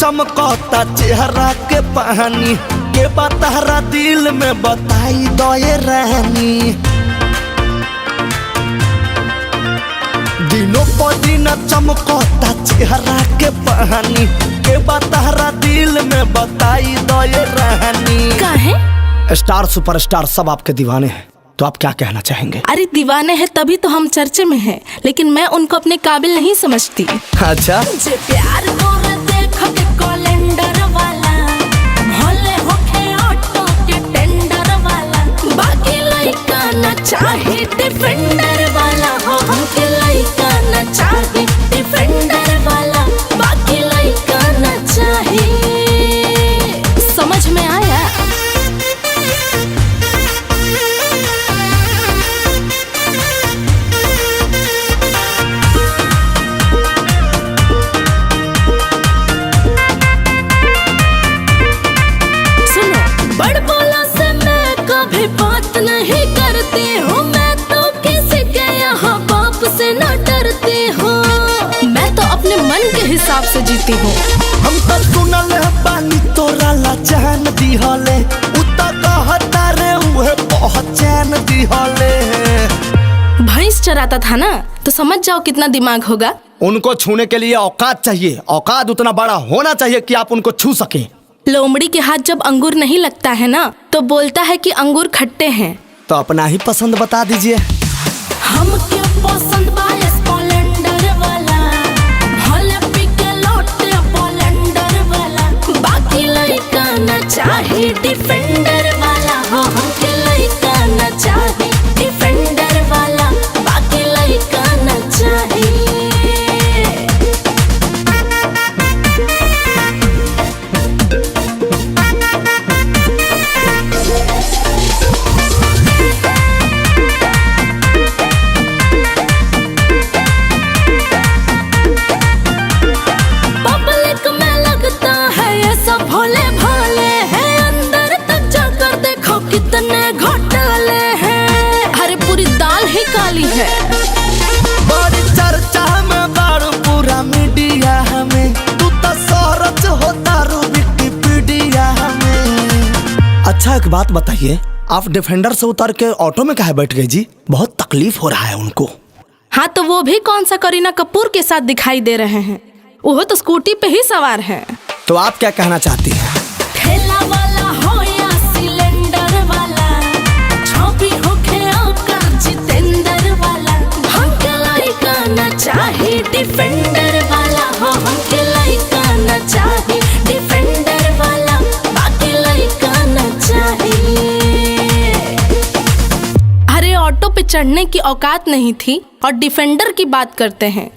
चमकता चेहरा के पानी के बतहरा दिल में बताई दो ये रानी। दिनों पर दिन चमकता चेहरा के पानी के बतहरा दिल में बताई दो ये रानी। काहे? स्टार सुपरस्टार सब आपके दीवाने हैं, तो आप क्या कहना चाहेंगे? अरे दीवाने हैं तभी तो हम चर्चे में हैं, लेकिन मैं उनको अपने काबिल नहीं समझती। अच्छा, जे प्यार मोरे देख के कैलेंडर वाला, भले होखे ऑटो के टेंडर वाला, बाकी लइका ना चाहे डिफेंडर वाला हो। हमके लइका ना चाहे डिफेंडर वाला, बाकी लइका ना चाहे। समझ में आया? बड़ बोला से मैं कभी बात नहीं करती हूँ, मैं तो किसी के यहाँ बाप से न डरती हूँ। मैं तो अपने मन के हिसाब से जीती हूँ। हम तो सुनल बानी तोरा ला जान दिहले, उता कहता रे उहे पहचान दिहले। भैंस चराता था ना, तो समझ जाओ कितना दिमाग होगा। उनको छूने के लिए औकात चाहिए, औकात उतना बड़ा होना चाहिए कि आप उनको छू सकें। लोमड़ी के हाथ जब अंगूर नहीं लगता है ना, तो बोलता है कि अंगूर खट्टे हैं। तो अपना ही पसंद बता दीजिए। हम क्यों पसंद बाय स्प्लेंडर वाला, भले पी के लौटे स्प्लेंडर वाला, बाकी लइका ना चाहे डिफेंडर वाला हो। हमके लइका ना चाहे डिफेंडर वाला, बाकी लइका ना चाहे। भोले भाले हैं, अंदर तक जाकर देखो कितने घोटाले हैं। अरे पूरी दाल ही काली है। बड़ी चर्चा में बारू पूरा मीडिया हमें, तू तो शोहरत हो तारू विकिपीडिया हमें। अच्छा एक बात बताइए, आप डिफेंडर से उतर के ऑटो में काहे बैठ गए जी? बहुत तकलीफ हो रहा है उनको। हाँ तो वो भी कौन सा करीना कपूर के साथ दिखाई दे रहे हैं, वो तो स्कूटी पे ही सवार है। तो आप क्या कहना चाहती हैं? ठेला वाला हो या सिलेंडर वाला, छोपी होके आकर जितेंद्र वाला, हमके लइका ना चाहे डिफेंडर वाला हो। हमके लइका ना चाहे डिफेंडर वाला, बाकी लइका ना चाहे। अरे ऑटो पे चढ़ने की औकात नहीं थी और डिफेंडर की बात करते हैं।